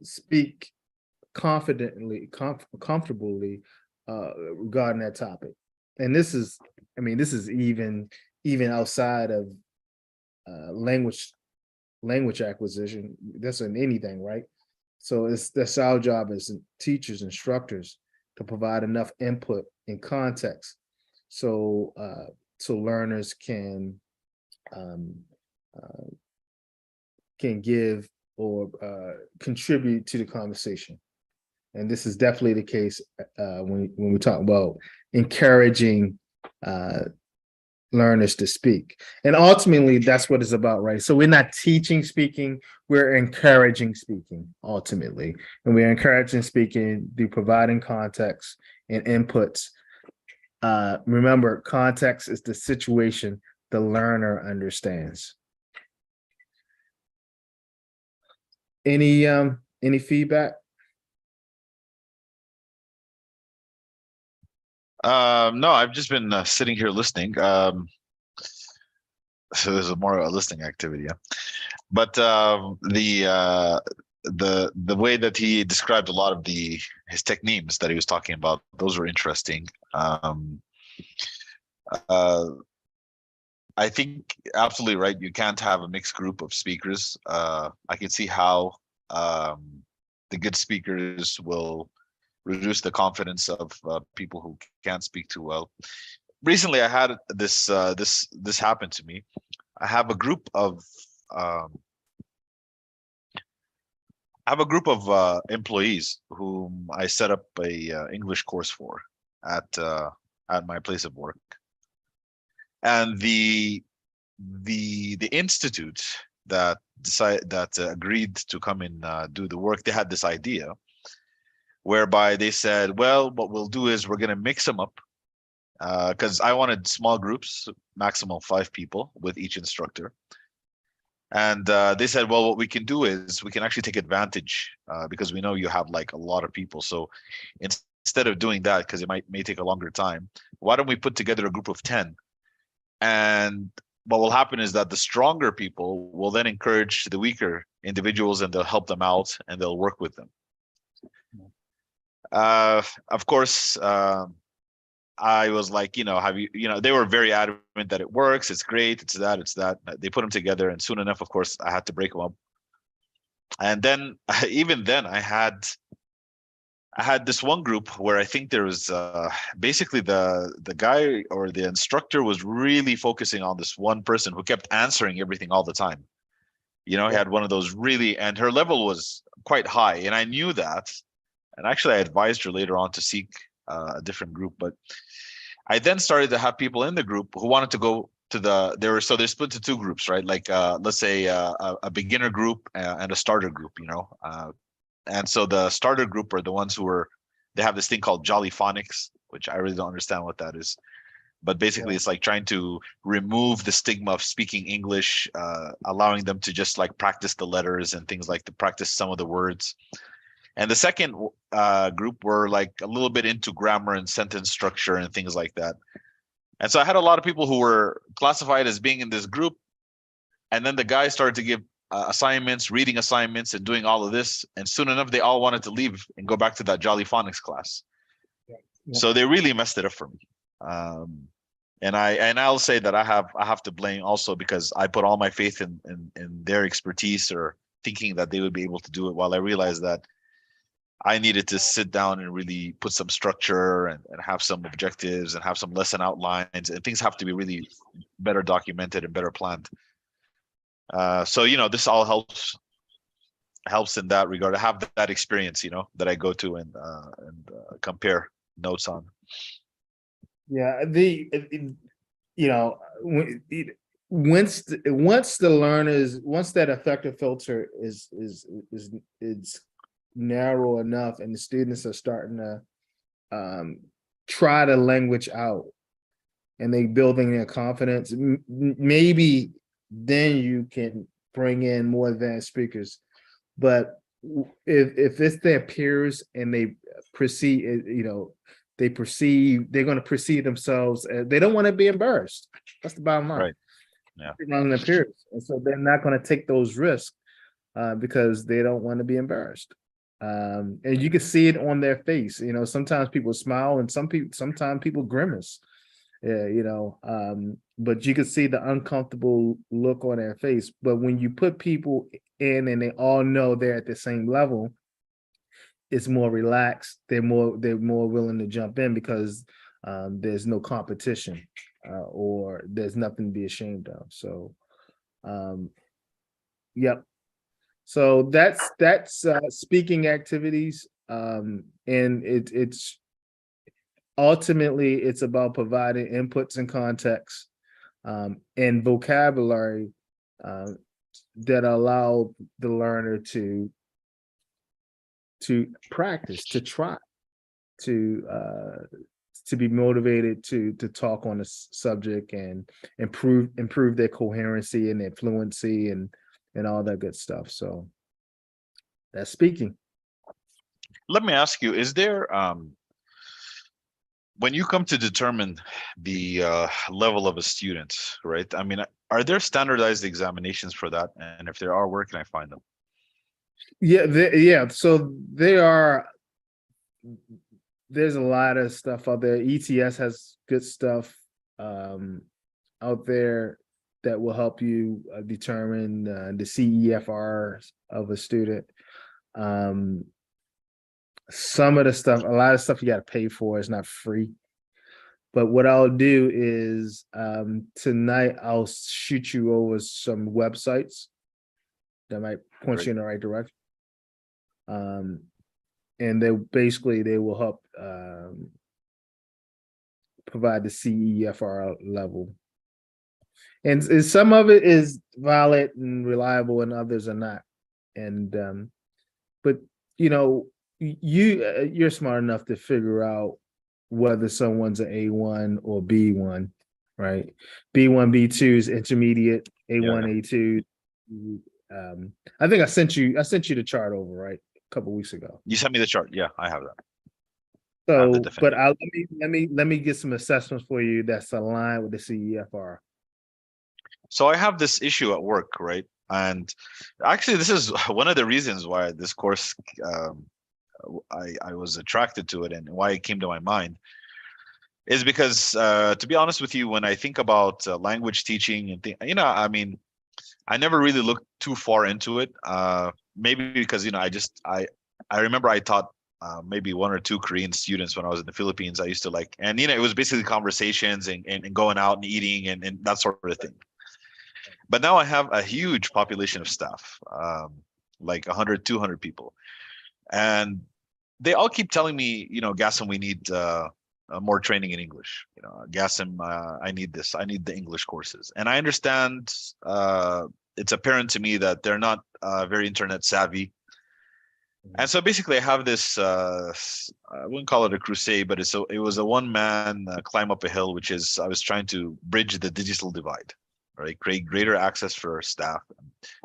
speak confidently, comfortably regarding that topic. And this is even outside of language acquisition. That's in anything, right? So that's our job as teachers, instructors, to provide enough input and context so learners can give or contribute to the conversation. And this is definitely the case when we talk about encouraging learners to speak. And ultimately, that's what it's about, right? So we're not teaching speaking, we're encouraging speaking, ultimately. And we're encouraging speaking through providing context and inputs. Remember, context is the situation the learner understands. Any feedback? No, I've just been sitting here listening. So there's a more a listening activity, yeah. But the way that he described a lot of his techniques that he was talking about, those were interesting. Uh, I think absolutely right. You can't have a mixed group of speakers. I can see how the good speakers will reduce the confidence of people who can't speak too well. Recently, I had this happen to me. I have a group of um, employees whom I set up a English course for at my place of work, and the institute that agreed to come and do the work. They had this idea whereby they said, well, what we'll do is we're going to mix them up, because I wanted small groups, maximum 5 people with each instructor. And they said, well, what we can do is we can actually take advantage, because we know you have like a lot of people. So instead of doing that, because it may take a longer time, why don't we put together a group of 10? And what will happen is that the stronger people will then encourage the weaker individuals, and they'll help them out and they'll work with them. Of course, I was like, have you, they were very adamant that it works. It's great. It's that. They put them together, and soon enough, of course, I had to break them up. And then, even then, I had this one group where I think there was basically the guy or the instructor was really focusing on this one person who kept answering everything all the time. He had one of those really, and her level was quite high, and I knew that. And actually, I advised her later on to seek a different group. But I then started to have people in the group who wanted to go to they're split to 2 groups, right? Like let's say a beginner group and a starter group, and so the starter group are the ones they have this thing called Jolly Phonics, which I really don't understand what that is. But basically, it's like trying to remove the stigma of speaking English, allowing them to just like practice the letters and things like to practice some of the words. And the second group were like a little bit into grammar and sentence structure and things like that. And so I had a lot of people who were classified as being in this group. And then the guys started to give assignments, reading assignments, and doing all of this. And soon enough, they all wanted to leave and go back to that Jolly Phonics class. Yeah. So they really messed it up for me. And I'll say that I have to blame also, because I put all my faith in their expertise, or thinking that they would be able to do it, while I realized that I needed to sit down and really put some structure and have some objectives and have some lesson outlines, and things have to be really better documented and better planned. So, this all helps in that regard. I have that experience, that I go to and compare notes on. Yeah, once the learners, once that effective filter is narrow enough, and the students are starting to try the language out, and they building their confidence, maybe then you can bring in more advanced speakers. But if it's their peers and they perceive, they're going to perceive themselves as, they don't want to be embarrassed. That's the bottom line. Right. Yeah. Around their peers, and so they're not going to take those risks because they don't want to be embarrassed. And you can see it on their face. Sometimes people smile, and sometimes people grimace. But you can see the uncomfortable look on their face. But when you put people in and they all know they're at the same level, it's more relaxed. They're more willing to jump in, because there's no competition or there's nothing to be ashamed of. So, yep. So that's speaking activities, and it's ultimately it's about providing inputs and context and vocabulary that allow the learner to practice, to try, to be motivated to talk on a subject and improve their coherency and their fluency and all that good stuff. So that's speaking. Let me ask you, is there when you come to determine the level of a student, right? I mean, are there standardized examinations for that? And if there are, where can I find them? Yeah, yeah. So they are. There's a lot of stuff out there. ETS has good stuff out there that will help you determine the CEFR of a student. Some of the stuff, a lot of stuff you got to pay for. It's not free. But what I'll do is tonight I'll shoot you over some websites that might point Great. you in the right direction. And they will help provide the CEFR level. And some of it is valid and reliable, and others are not. And but you know, you're smart enough to figure out whether someone's an A1 or B1, right? B1, B2 is intermediate, A1, A2. I think I sent you the chart over, right? A couple weeks ago. You sent me the chart. Yeah, I have that. So, the but definition. let me get some assessments for you that's aligned with the CEFR. So I have this issue at work, right? And actually, this is one of the reasons why this course, I was attracted to it and why it came to my mind, is because, to be honest with you, when I think about language teaching and I mean, I never really looked too far into it. Maybe because I remember I taught maybe one or two Korean students when I was in the Philippines. I used to like, and it was basically conversations and going out and eating and that sort of thing. But now I have a huge population of staff, like 100, 200 people. And they all keep telling me, Gassim, we need more training in English. Gassim, I need this. I need the English courses. And I understand it's apparent to me that they're not very internet savvy. And so basically I have this, I wouldn't call it a crusade, but it was a one-man climb up a hill, which is I was trying to bridge the digital divide. Right, create greater access for our staff,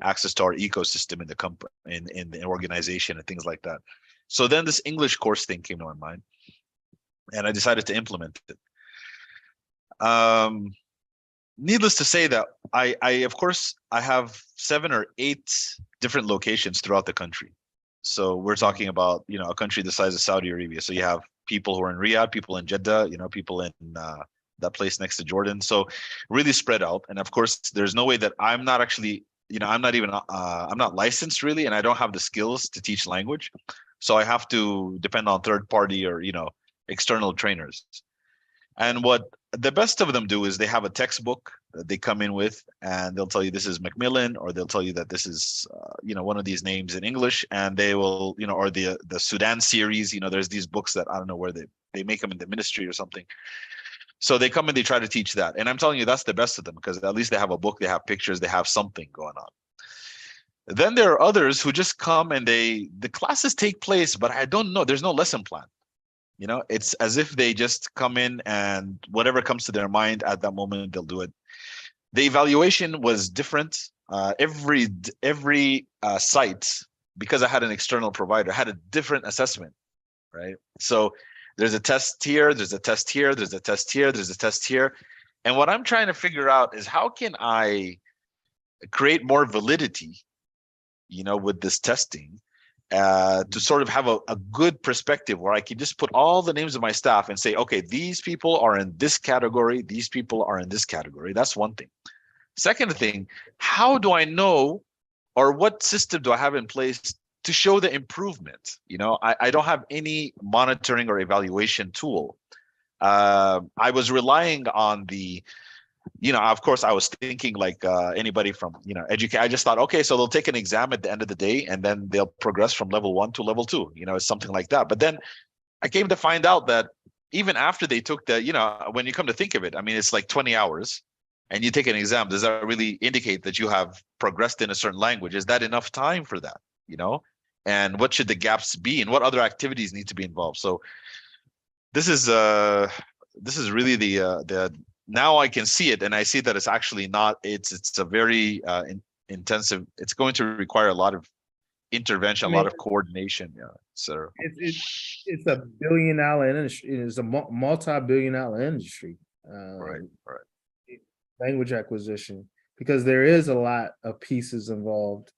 access to our ecosystem in the company, in the organization, and things like that. So then this English course thing came to my mind, and I decided to implement it. Needless to say that I of course I have 7 or 8 different locations throughout the country. So we're talking about a country the size of Saudi Arabia. So you have people who are in Riyadh, people in Jeddah, people in that place next to Jordan. So really spread out. And of course, there's no way that I'm not actually, I'm not even, I'm not licensed really, and I don't have the skills to teach language. So I have to depend on third party or, external trainers. And what the best of them do is they have a textbook that they come in with, and they'll tell you this is Macmillan, or they'll tell you that this is, one of these names in English, and they will, or the Sudan series, there's these books that I don't know where they make them in the ministry or something. So they come and they try to teach that. And I'm telling you, that's the best of them because at least they have a book, they have pictures, they have something going on. Then there are others who just come and the classes take place, but I don't know, there's no lesson plan. It's as if they just come in and whatever comes to their mind at that moment, they'll do it. The evaluation was different. Every site, because I had an external provider, had a different assessment, right? So there's a test here, there's a test here, there's a test here, there's a test here. And what I'm trying to figure out is how can I create more validity, with this testing, to sort of have a good perspective where I can just put all the names of my staff and say, okay, these people are in this category, these people are in this category. That's one thing. Second thing, how do I know, or what system do I have in place to show the improvement? I don't have any monitoring or evaluation tool. I was relying on the, of course I was thinking like anybody from, educate. I just thought, okay, so they'll take an exam at the end of the day and then they'll progress from level 1 to level 2, it's something like that. But then I came to find out that even after they took the, when you come to think of it, I mean, it's like 20 hours. And you take an exam, does that really indicate that you have progressed in a certain language? Is that enough time for that? And what should the gaps be, and what other activities need to be involved? So this is really the now I can see it, and I see that it's actually not. It's a very intensive. It's going to require a lot of intervention, I a lot mean, of coordination, yeah, etc. it's a billion-dollar industry. It's a multi-billion-dollar industry. Right, right. Language acquisition, because there is a lot of pieces involved.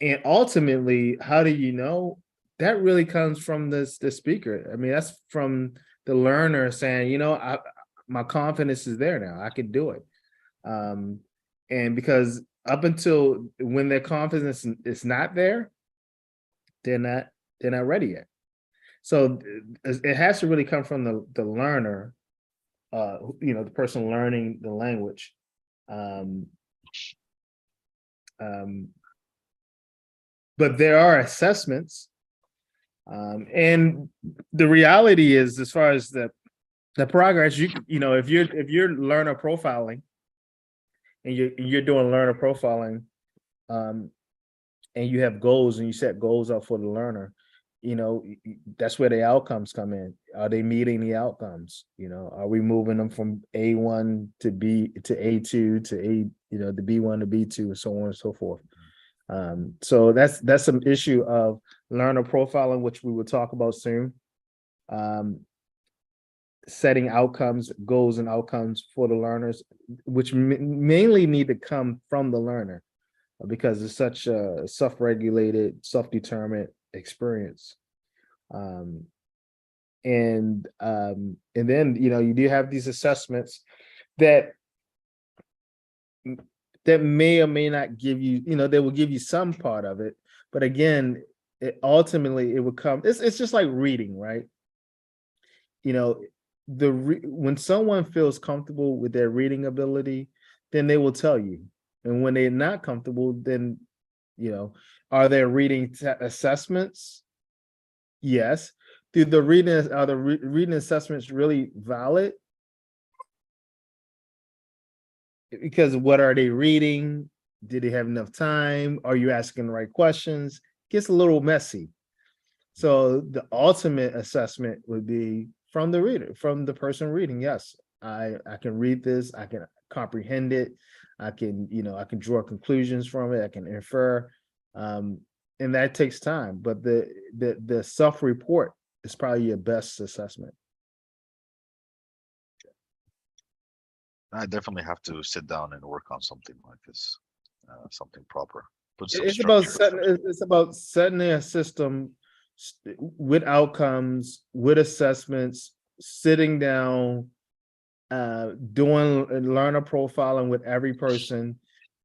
And ultimately, how do you know? That really comes from the speaker. I mean, that's from the learner saying, my confidence is there now. I can do it. And because up until when their confidence is not there, they're not ready yet. So it has to really come from the learner, the person learning the language. But there are assessments. And the reality is, as far as the progress, if you're learner profiling and you're doing learner profiling, and you have goals and you set goals up for the learner, that's where the outcomes come in. Are they meeting the outcomes? Are we moving them from A1 to B to A2 to the B1 to B2 and so on and so forth. So that's some issue of learner profiling, which we will talk about soon. Setting outcomes, goals and outcomes for the learners, which mainly need to come from the learner, because it's such a self-regulated, self-determined experience. And then you do have these assessments that may or may not give you, they will give you some part of it, but again, ultimately it would come. It's just like reading, right? When someone feels comfortable with their reading ability, then they will tell you. And when they're not comfortable, then, are there reading assessments? Yes. Are the reading assessments really valid? Because what are they reading? Did they have enough time? Are you asking the right questions? It gets a little messy. So the ultimate assessment would be from the reader, from the person reading. Yes, I can read this, I can comprehend it, I can draw conclusions from it, I can infer, and that takes time. But the self-report is probably your best assessment. I definitely have to sit down and work on something like this, something proper. Put some It's about structure. setting a system with outcomes, with assessments, sitting down, doing learner profiling with every person,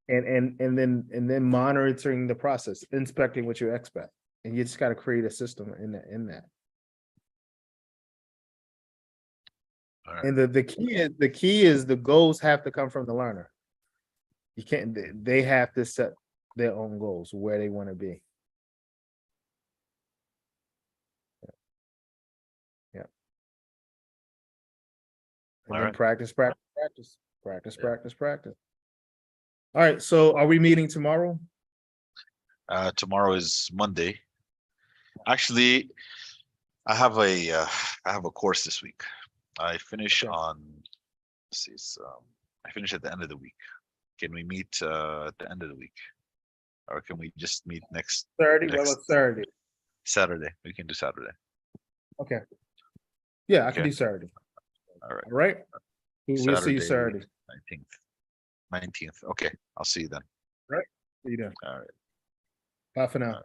and then monitoring the process, inspecting what you expect, and you just got to create a system in that. All right. And the key is the goals have to come from the learner. You can't. They have to set their own goals, where they want to be. Yeah. And All then right. practice. Yeah. All right. So are we meeting tomorrow? Tomorrow is Monday. Actually, I have a course this week. I finish Okay. on, let's see, I finish at the end of the week. Can we meet at the end of the week, or can we just meet next Saturday. What about Saturday? Saturday? We can do Saturday. Okay. Yeah, I can Okay. do Saturday. All right. All right. We'll see you Saturday. 19th. Okay, I'll see you then. Right. See you then. All right. Bye for now. All right.